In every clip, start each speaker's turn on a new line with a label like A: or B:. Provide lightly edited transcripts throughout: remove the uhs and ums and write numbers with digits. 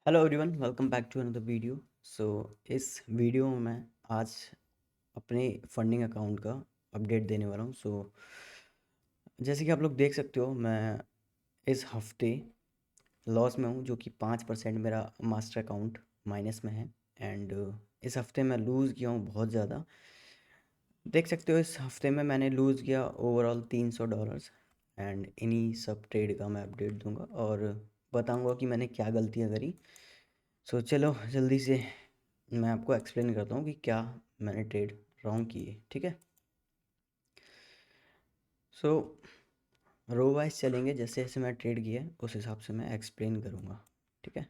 A: Hello everyone, welcome back to another video. So इस video में मैं आज अपने फंडिंग अकाउंट का अपडेट देने वाला हूँ। जैसे कि आप लोग देख सकते हो, मैं इस हफ्ते लॉस में हूँ, जो कि 5% मेरा मास्टर अकाउंट माइनस में है। एंड इस हफ्ते मैं लूज़ किया हूँ बहुत ज़्यादा। देख सकते हो, इस हफ्ते में मैंने लूज़ किया ओवरऑल $300। एंड इन्हीं सब ट्रेड का मैं अपडेट दूंगा और बताऊंगा कि मैंने क्या गलतियाँ करी। चलो जल्दी से मैं आपको एक्सप्लेन करता हूँ कि क्या मैंने ट्रेड रॉन्ग किए। ठीक है। सो रो वाइज चलेंगे, जैसे जैसे मैं ट्रेड किया है उस हिसाब से मैं एक्सप्लेन करूँगा। ठीक है।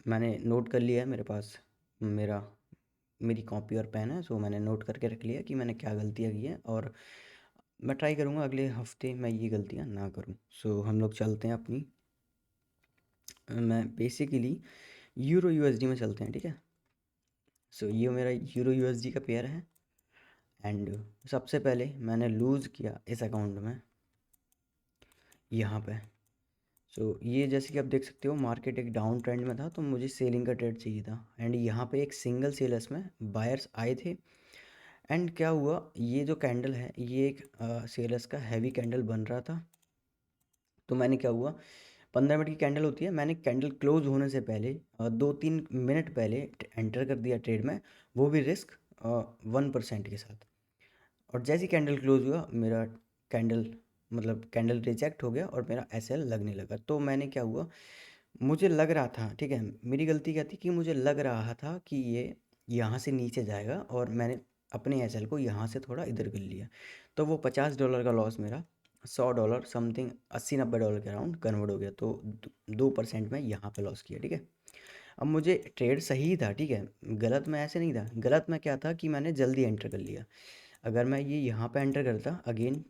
A: मैंने नोट कर लिया है, मेरे पास मेरी कॉपी और पेन है। मैंने नोट करके रख लिया कि मैंने क्या गलतियाँ की हैं और मैं ट्राई करूँगा अगले हफ्ते मैं ये गलतियाँ ना करूँ। हम लोग चलते हैं अपनी मैं बेसिकली यूरो यूएसडी में चलते हैं। ठीक है। ये मेरा यूरो यूएसडी का पेयर है। एंड सबसे पहले मैंने लूज़ किया इस अकाउंट में यहाँ पे। ये जैसे कि आप देख सकते हो, मार्केट एक डाउन ट्रेंड में था, तो मुझे सेलिंग का ट्रेड चाहिए था। एंड यहाँ पे एक सिंगल सेलर्स में बायर्स आए थे। एंड क्या हुआ, ये जो कैंडल है ये एक सेलर्स का हैवी कैंडल बन रहा था। तो मैंने क्या हुआ, 15 मिनट की कैंडल होती है, मैंने कैंडल क्लोज होने से पहले 2-3 मिनट पहले एंटर कर दिया ट्रेड में, वो भी रिस्क 1% के साथ। और जैसे कैंडल क्लोज हुआ, मेरा कैंडल कैंडल रिजेक्ट हो गया और मेरा एसएल लगने लगा। तो मैंने क्या हुआ, मुझे लग रहा था, ठीक है, मेरी गलती क्या थी कि मुझे लग रहा था कि ये यहाँ से नीचे जाएगा और मैंने अपने एसएल को यहाँ से थोड़ा इधर कर लिया। तो वो $50 का लॉस मेरा $100 समथिंग $80-90 के अराउंड कन्वर्ट हो गया। तो 2% में यहाँ पे लॉस किया। ठीक है। अब मुझे ट्रेड सही था, ठीक है, गलत में ऐसे नहीं था। गलत में क्या था कि मैंने जल्दी एंटर कर लिया। अगर मैं ये यहाँ पे एंटर करता अगेन,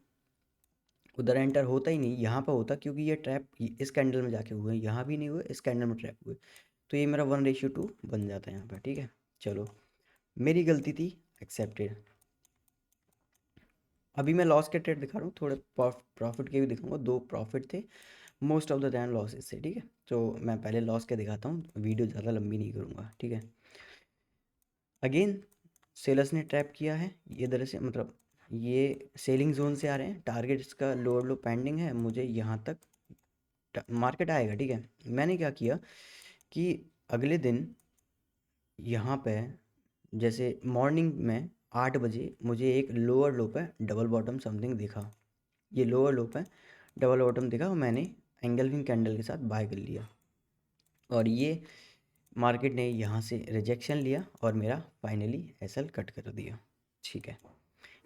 A: उधर एंटर होता ही नहीं, यहाँ पे होता, क्योंकि ये ट्रैप इस कैंडल में जाके हुए, यहाँ भी नहीं हुए, इस कैंडल में ट्रैप हुए, तो ये मेरा 1:2 बन जाता है यहाँ पे। ठीक है। चलो, मेरी गलती थी, एक्सेप्टेड। अभी मैं लॉस के ट्रेड दिखा रहा हूँ, थोड़े प्रॉफिट के भी दिखाऊंगा। 2 प्रॉफिट थे, most of the time losses से। ठीक है। तो मैं पहले लॉस के दिखाता हूँ, वीडियो ज़्यादा लंबी नहीं करूँगा। ठीक है। अगेन सेलर्स ने ट्रैप किया है ये तरह से, ये सेलिंग जोन से आ रहे हैं, टारगेट इसका लोअर लो पेंडिंग है, मुझे यहाँ तक मार्केट आएगा। ठीक है। मैंने क्या किया कि अगले दिन यहाँ पे, जैसे मॉर्निंग में 8 बजे मुझे एक लोअर लो पे डबल बॉटम समथिंग दिखा, ये लोअर लो पे डबल बॉटम दिखा और मैंने एंगलविंग कैंडल के साथ बाय कर लिया। और ये मार्केट ने यहाँ से रिजेक्शन लिया और मेरा फाइनली एसएल कट कर दिया। ठीक है।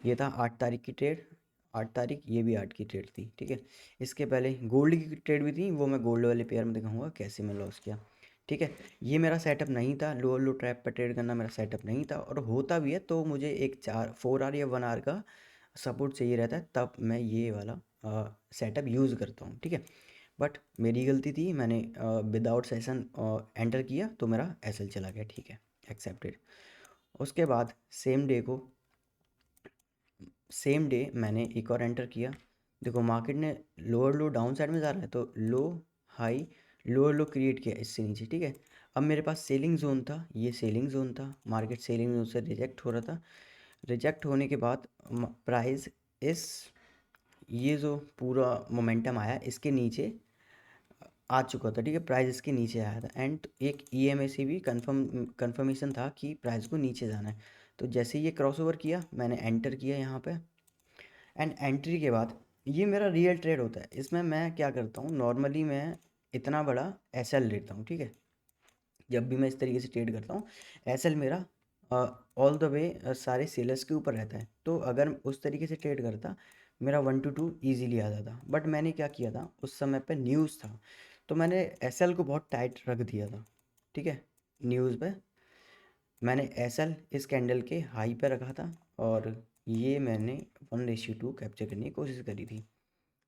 A: ये था 8 तारीख की ट्रेड। 8 तारीख, ये भी 8 की ट्रेड थी। ठीक है। इसके पहले गोल्ड की ट्रेड भी थी, वो मैं गोल्ड वाले पेयर में दिखाऊंगा कैसे मैं लॉस किया। ठीक है। ये मेरा सेटअप नहीं था, लो लो ट्रैप पर ट्रेड करना मेरा सेटअप नहीं था, और होता भी है तो मुझे एक 4 4 आवर या 1 आवर का सपोर्ट चाहिए रहता है, तब मैं ये वाला सेटअप यूज़ करता हूँ। ठीक है। बट मेरी गलती थी, मैंने विदाउट सेशन एंटर किया तो मेरा एसएल चला गया। ठीक है। एक्सेप्टेड। उसके बाद सेम डे मैंने एक और एंटर किया। देखो, मार्केट ने लोअर लो डाउन साइड में जा रहा है, तो लो हाई लोअर लो क्रिएट किया इससे नीचे। ठीक है। अब मेरे पास सेलिंग जोन था, ये सेलिंग जोन था, मार्केट सेलिंग जोन से रिजेक्ट हो रहा था। रिजेक्ट होने के बाद प्राइस इस ये जो पूरा मोमेंटम आया इसके नीचे आ चुका था। ठीक है। प्राइस इसके नीचे आया था एंड एक ईएमए से भी कंफर्मेशन था कि प्राइस को नीचे जाना है। तो जैसे ये क्रॉस ओवर किया, मैंने एंटर किया यहाँ पे। एंड एंट्री के बाद ये मेरा रियल ट्रेड होता है। इसमें मैं क्या करता हूँ, नॉर्मली मैं इतना बड़ा एसएल लेता हूँ। ठीक है। जब भी मैं इस तरीके से ट्रेड करता हूँ, एसएल मेरा ऑल द वे सारे सेलर्स के ऊपर रहता है। तो अगर उस तरीके से ट्रेड करता, मेरा 1-2 ईजीली आ जाता। बट मैंने क्या किया था, उस समय पे न्यूज़ था, तो मैंने एसएल को बहुत टाइट रख दिया था। ठीक है। न्यूज़ पे मैंने एसएल इस कैंडल के हाई पे रखा था और ये मैंने 1:2 कैप्चर करने की कोशिश करी थी।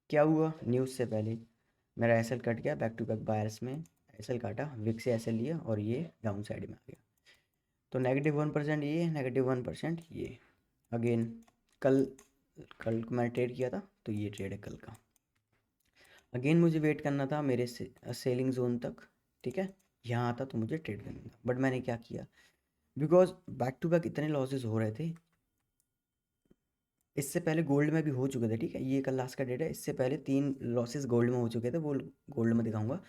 A: क्या हुआ, न्यूज़ से पहले मेरा एसएल कट गया, बैक टू बैक बायर्स में एसएल काटा, विक से एसएल लिया और ये डाउन साइड में आ गया। तो -1% ये, -1% ये। अगेन कल कल को मैंने ट्रेड किया था, तो ये ट्रेड है कल का। अगेन मुझे वेट करना था मेरे सेलिंग जोन तक, ठीक है, यहाँ आता तो मुझे ट्रेड करना था, बट मैंने क्या किया, बिकॉज बैक टू बैक इतने लॉसेस हो रहे थे। इससे पहले गोल्ड में भी हो चुके थे, ठीक है, ये कल लास्ट का डेट है, इससे पहले 3 लॉसेस गोल्ड में हो चुके थे, वो गोल्ड में दिखाऊंगा।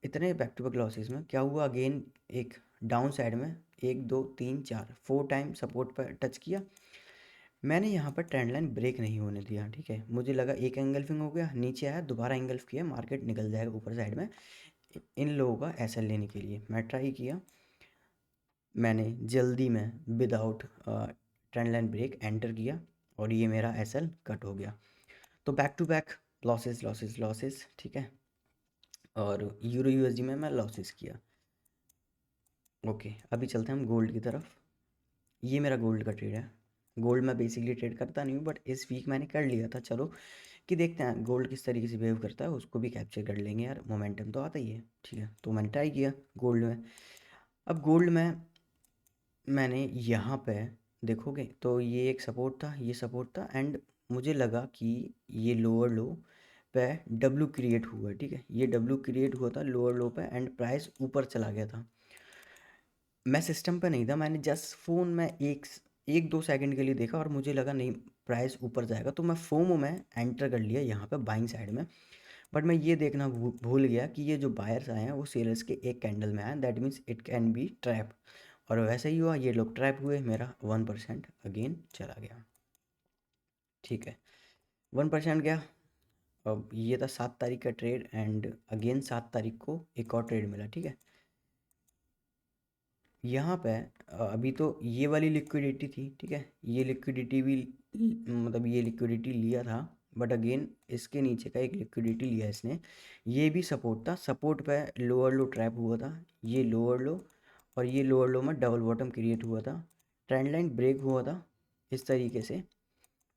A: इतने बैक टू बैक लॉसेस में क्या हुआ, अगेन एक डाउन साइड में 1 2 3 4 4 टाइम सपोर्ट पर टच किया। मैंने यहाँ पर ट्रेंड लाइन ब्रेक नहीं होने दिया, ठीक है, मुझे लगा एक एंगल्फिंग हो गया, नीचे आया, दोबारा एंगल्फ किया, मार्केट निकल जाएगा ऊपर साइड में इन लोगों का एसएल लेने के लिए। मैं ट्राई किया, मैंने जल्दी में without trend line break enter किया और ये मेरा एसएल कट हो गया। तो back to back losses losses losses, ठीक है, और यूरो यूएसडी में मैं लॉसेस किया। ओके, अभी चलते हैं हम गोल्ड की तरफ। ये मेरा गोल्ड का ट्रेड है। गोल्ड मैं बेसिकली ट्रेड करता नहीं हूँ, बट इस वीक मैंने कर लिया था, चलो कि देखते हैं गोल्ड किस तरीके से बिहेव करता है, उसको भी कैप्चर कर लेंगे यार, मोमेंटम तो आता ही है, ठीक है। तो मैंने ट्राई किया गोल्ड में। अब गोल्ड में मैंने यहाँ पे देखोगे तो ये एक सपोर्ट था, ये सपोर्ट था, एंड मुझे लगा कि ये लोअर लो पे डब्ल्यू क्रिएट हुआ, ठीक है, ये डब्ल्यू क्रिएट हुआ था लोअर लो पे एंड प्राइस ऊपर चला गया था। मैं सिस्टम पे नहीं था, मैंने जस्ट फ़ोन में एक दो सेकंड के लिए देखा और मुझे लगा नहीं प्राइस ऊपर जाएगा, तो मैं फोमो में एंटर कर लिया यहाँ पे बाइंग साइड में। बट मैं ये देखना भूल गया कि ये जो बायर्स आए हैं वो सेलर्स के एक कैंडल में आए, that means it can be trap, और वैसे ही हुआ, ये लोग ट्रैप हुए, मेरा 1% अगेन चला गया, ठीक है, 1% गया। अब ये था 7 तारीख का ट्रेड एंड अगेन 7 तारीख को एक और ट्रेड मिला, ठीक है। यहाँ पे अभी तो ये वाली लिक्विडिटी थी, ठीक है, ये लिक्विडिटी भी मतलब ये लिक्विडिटी लिया था, बट अगेन इसके नीचे का एक लिक्विडिटी लिया इसने, ये भी सपोर्ट था, सपोर्ट पे लोअर लो ट्रैप हुआ था, ये लोअर लो और ये लोअर लो में डबल बॉटम क्रिएट हुआ था, ट्रेंड लाइन ब्रेक हुआ था इस तरीके से।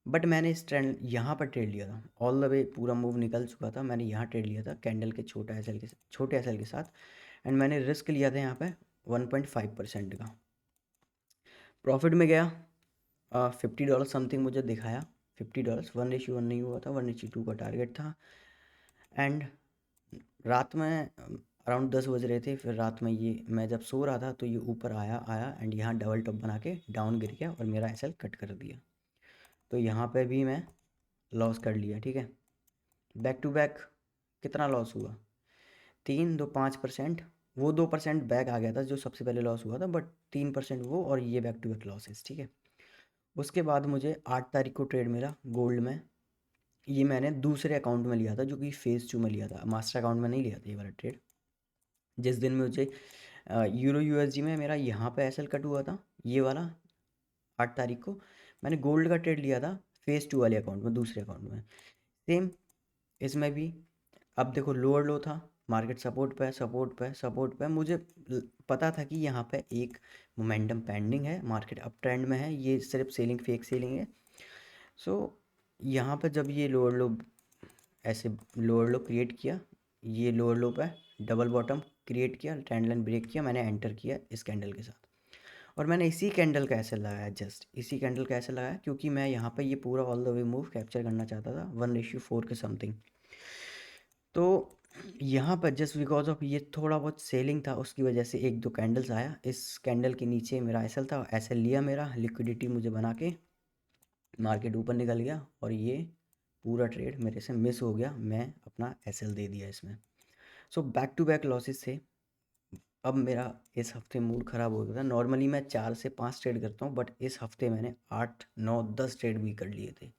A: बट मैंने इस ट्रेंड यहाँ पर ट्रेड लिया था, ऑल द वे पूरा मूव निकल चुका था, मैंने यहाँ ट्रेड लिया था कैंडल के छोटे एस एल के साथ, एंड मैंने रिस्क लिया था यहाँ पे 1.5% का। प्रॉफिट में गया, $50 समथिंग मुझे दिखाया, $50, 1:1 नहीं हुआ था, 1:2 का टारगेट था। एंड रात में अराउंड 10 बज रहे थे, फिर रात में ये मैं जब सो रहा था तो ये ऊपर आया आया एंड यहाँ डबल टॉप बना के डाउन गिर गया और मेरा एसएल कट कर दिया। तो यहाँ पे भी मैं लॉस कर लिया, ठीक है। बैक टू बैक कितना लॉस हुआ, 3 2 5%, वो 2% बैक आ गया था जो सबसे पहले लॉस हुआ था, बट 3% वो, और ये बैक टू बैक लॉसेस, ठीक है। उसके बाद मुझे 8 तारीख को ट्रेड मिला गोल्ड में, ये मैंने दूसरे अकाउंट में लिया था जो कि फेज़ 2 में लिया था, मास्टर अकाउंट में नहीं लिया था ये वाला ट्रेड। जिस दिन में मुझे यूरो यूएसडी में मेरा यहाँ पे एसएल कट हुआ था, ये वाला 8 तारीख को मैंने गोल्ड का ट्रेड लिया था फेज़ 2 वाले अकाउंट में, दूसरे अकाउंट में। सेम इसमें भी, अब देखो लोअर लो था, मार्केट सपोर्ट पे सपोर्ट पे सपोर्ट पे, मुझे पता था कि यहाँ पे एक मोमेंटम पेंडिंग है, मार्केट अप ट्रेंड में है, ये सिर्फ सेलिंग फेक सेलिंग है। सो यहाँ पे जब ये लोअर लो ऐसे लोअर लो क्रिएट किया, ये लोअर लो पे डबल बॉटम क्रिएट किया, ट्रेंड लाइन ब्रेक किया, मैंने एंटर किया इस कैंडल के साथ, और मैंने इसी कैंडल का ऐसे लगाया, जस्ट इसी कैंडल का ऐसे लगाया, क्योंकि मैं यहाँ पे ये पूरा all the way move capture करना चाहता था 1:4 के समथिंग। तो यहाँ पर जस्ट बिकॉज ऑफ ये थोड़ा बहुत सेलिंग था, उसकी वजह से एक दो कैंडल्स आया, इस कैंडल के नीचे मेरा एसएल था, एसएल लिया मेरा, लिक्विडिटी मुझे बना के मार्केट ऊपर निकल गया और ये पूरा ट्रेड मेरे से मिस हो गया, मैं अपना एसएल दे दिया इसमें। So back to back losses से अब मेरा इस हफ्ते मूड ख़राब हो गया था। नॉर्मली मैं 4 से 5 ट्रेड करता हूँ, बट इस हफ्ते मैंने 8 9 10 ट्रेड भी कर लिए थे।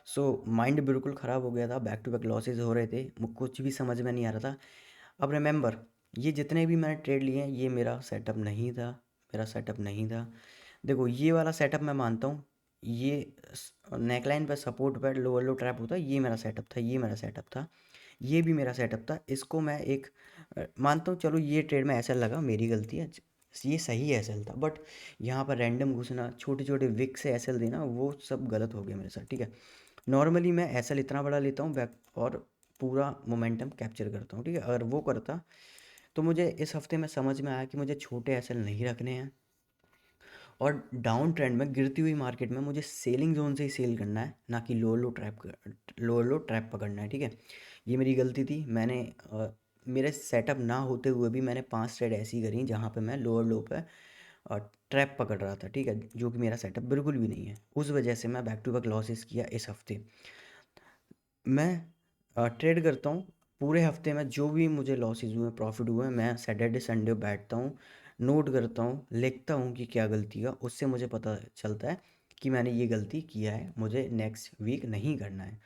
A: सो माइंड बिल्कुल ख़राब हो गया था, बैक टू बैक लॉसेस हो रहे थे, कुछ भी समझ में नहीं आ रहा था। अब रिमेंबर, ये जितने भी मैंने ट्रेड लिए हैं ये मेरा सेटअप नहीं था, मेरा सेटअप नहीं था। देखो ये वाला सेटअप मैं मानता हूँ, ये नेकलाइन पर सपोर्ट पर लोअर लो ट्रैप होता है, ये मेरा सेटअप था, ये मेरा सेटअप था, ये भी मेरा सेटअप था, इसको मैं एक मानता हूँ, चलो ये ट्रेड में ऐसा लगा, मेरी गलती है, ये सही एसएल था, बट यहाँ पर रैंडम घुसना, छोटे छोटे विक से एसएल देना, वो सब गलत हो गया मेरे साथ, ठीक है। नॉर्मली मैं एसएल इतना बड़ा लेता हूँ बैक और पूरा मोमेंटम कैप्चर करता हूँ, ठीक है। अगर वो करता तो मुझे इस हफ्ते में समझ में आया कि मुझे छोटे एसएल नहीं रखने हैं, और डाउन ट्रेंड में गिरती हुई मार्केट में मुझे सेलिंग जोन से ही सेल करना है, ना कि लोअर लो ट्रैप पकड़ना है, ठीक है। ये मेरी गलती थी, मैंने मेरे सेटअप ना होते हुए भी मैंने 5 ट्रेड ऐसी करी जहाँ पे मैं लोअर लो पे ट्रैप पकड़ रहा था, ठीक है, जो कि मेरा सेटअप बिल्कुल भी नहीं है। उस वजह से मैं बैक टू बैक लॉसेस किया इस हफ्ते। मैं ट्रेड करता हूँ, पूरे हफ्ते में जो भी मुझे लॉसेस हुए प्रॉफिट हुए, मैं सैटरडे संडे बैठता हूँ, नोट करता हूँ, लिखता हूँ कि क्या गलती हुआ। उससे मुझे पता चलता है कि मैंने ये गलती किया है, मुझे नेक्स्ट वीक नहीं करना है।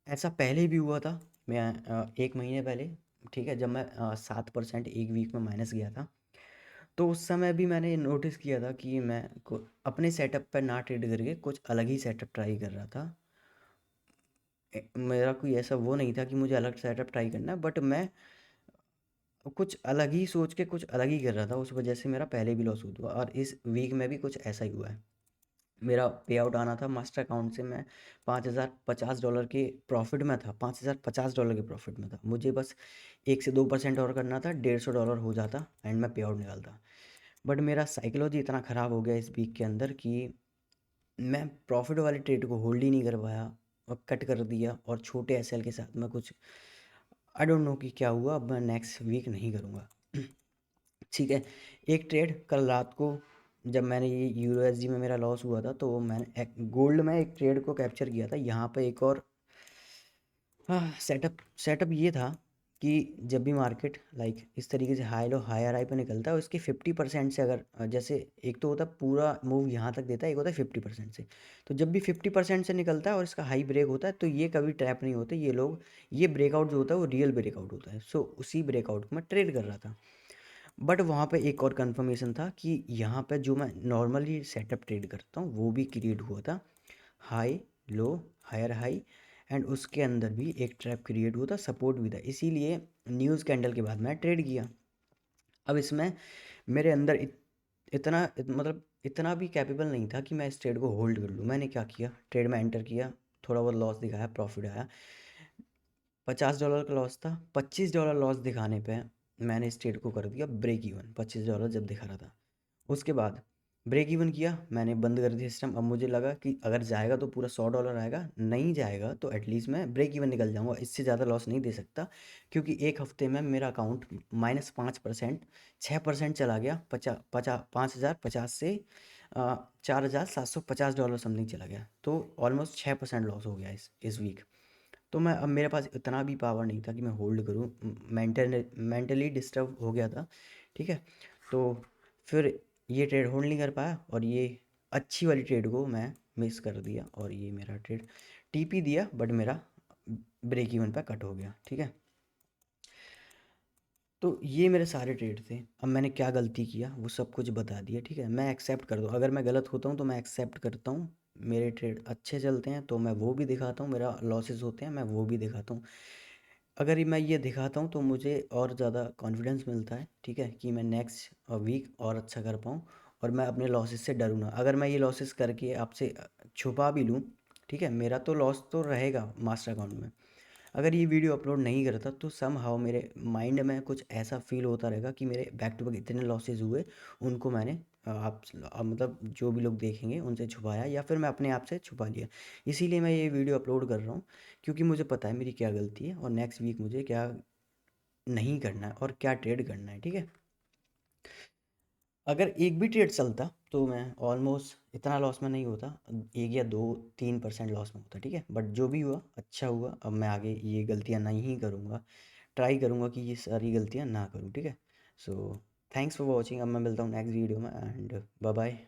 A: ऐसा पहले भी हुआ था। मैं 1 महीने पहले, ठीक है, जब मैं 7% एक वीक में माइनस गया था, तो उस समय भी मैंने नोटिस किया था कि मैं अपने सेटअप पर ना ट्रेड करके कुछ अलग ही सेटअप ट्राई कर रहा था। मेरा कोई ऐसा वो नहीं था कि मुझे अलग सेटअप ट्राई करना है, बट मैं कुछ अलग ही सोच के कुछ अलग ही कर रहा था। उस वजह से मेरा पहले भी लॉस हुआ और इस वीक में भी कुछ ऐसा ही हुआ है। मेरा पे आउट आना था मास्टर अकाउंट से, मैं $5,050 के प्रॉफिट में था, $5,050 के प्रॉफिट में था। मुझे बस 1 से 2% और करना था, $150 हो जाता एंड मैं पे आउट निकालता। बट मेरा साइकोलॉजी इतना ख़राब हो गया इस वीक के अंदर कि मैं प्रॉफिट वाले ट्रेड को होल्ड ही नहीं कर पाया और कट कर दिया, और छोटे एसएल के साथ मैं कुछ, आई डोंट नो कि क्या हुआ। अब मैं नेक्स्ट वीक नहीं करूँगा। ठीक है। एक ट्रेड कल रात को, जब मैंने ये यूरो एसडी में मेरा लॉस हुआ था, तो मैंने गोल्ड में एक ट्रेड को कैप्चर किया था। यहाँ पे एक और हाँ, सेटअप सेटअप ये था कि जब भी मार्केट लाइक इस तरीके से हाई लो हायर हाई पे निकलता है, उसके 50% से अगर जैसे एक तो होता है पूरा मूव यहाँ तक देता है, एक होता है 50% से। तो जब भी 50% से निकलता है और इसका हाई ब्रेक होता है, तो ये कभी ट्रैप नहीं होते ये लोग। ये ब्रेकआउट जो होता है वो रियल ब्रेकआउट होता है। सो उसी ब्रेकआउट को मैं ट्रेड कर रहा था। बट वहाँ पे एक और कंफर्मेशन था कि यहाँ पे जो मैं नॉर्मली सेटअप ट्रेड करता हूँ वो भी क्रिएट हुआ था, high low higher high, and उसके अंदर भी एक ट्रैप क्रिएट हुआ था, सपोर्ट भी था। इसीलिए न्यूज़ कैंडल के बाद मैं ट्रेड किया। अब इसमें मेरे अंदर मतलब इतना भी कैपेबल नहीं था कि मैं इस ट्रेड को होल्ड कर लूँ। मैंने क्या किया, ट्रेड में एंटर किया, थोड़ा बहुत लॉस दिखाया, प्रॉफिट आया। $50 का लॉस था, $25 लॉस दिखाने पे मैंने इस ट्रेड को कर दिया ब्रेक इवन, $25 जब दिखा रहा था। उसके बाद ब्रेक इवन किया, मैंने बंद कर दिया सिस्टम। अब मुझे लगा कि अगर जाएगा तो पूरा $100 आएगा, नहीं जाएगा तो एटलीस्ट मैं ब्रेक इवन निकल जाऊंगा, इससे ज़्यादा लॉस नहीं दे सकता। क्योंकि एक हफ्ते में मेरा अकाउंट -5%, 6% चला गया, 5,050 से $4,750 समथिंग चला गया, तो ऑलमोस्ट 6% लॉस हो गया इस वीक। तो मैं अब मेरे पास इतना भी पावर नहीं था कि मैं होल्ड करूँ, मेंटली डिस्टर्ब हो गया था, ठीक है। तो फिर ये ट्रेड होल्ड नहीं कर पाया और ये अच्छी वाली ट्रेड को मैं मिस कर दिया, और ये मेरा ट्रेड टीपी दिया बट मेरा ब्रेक इवन पे कट हो गया, ठीक है। तो ये मेरे सारे ट्रेड थे। अब मैंने क्या गलती किया वो सब कुछ बता दिया, ठीक है। मैं एक्सेप्ट कर दूँ, अगर मैं गलत होता हूँ तो मैं एक्सेप्ट करता हूँ। मेरे ट्रेड अच्छे चलते हैं तो मैं वो भी दिखाता हूँ, मेरा लॉसेस होते हैं मैं वो भी दिखाता हूँ। अगर मैं ये दिखाता हूँ तो मुझे और ज़्यादा कॉन्फिडेंस मिलता है, ठीक है, कि मैं नेक्स्ट वीक और अच्छा कर पाऊँ और मैं अपने लॉसेस से डरूँ ना। अगर मैं ये लॉसेस करके आपसे छुपा भी लूँ, ठीक है, मेरा तो लॉस तो रहेगा मास्टर अकाउंट में। अगर ये वीडियो अपलोड नहीं करता तो समहाउ मेरे माइंड में कुछ ऐसा फील होता रहेगा कि मेरे बैक टू बैक इतने लॉसेस हुए, उनको मैंने मतलब जो भी लोग देखेंगे उनसे छुपाया, या फिर मैं अपने आप से छुपा लिया। इसीलिए मैं ये वीडियो अपलोड कर रहा हूँ, क्योंकि मुझे पता है मेरी क्या गलती है और नेक्स्ट वीक मुझे क्या नहीं करना है और क्या ट्रेड करना है, ठीक है। अगर एक भी ट्रेड चलता तो मैं ऑलमोस्ट इतना लॉस में नहीं होता, 1 या 2-3% लॉस में होता, ठीक है। बट जो भी हुआ अच्छा हुआ। अब मैं आगे ये गलतियाँ नहीं करूँगा, ट्राई करूँगा कि ये सारी गलतियाँ ना करूँ, ठीक है। So thanks for watching. अब मैं मिलता हूँ नेक्स्ट वीडियो में, एंड बाय बाय।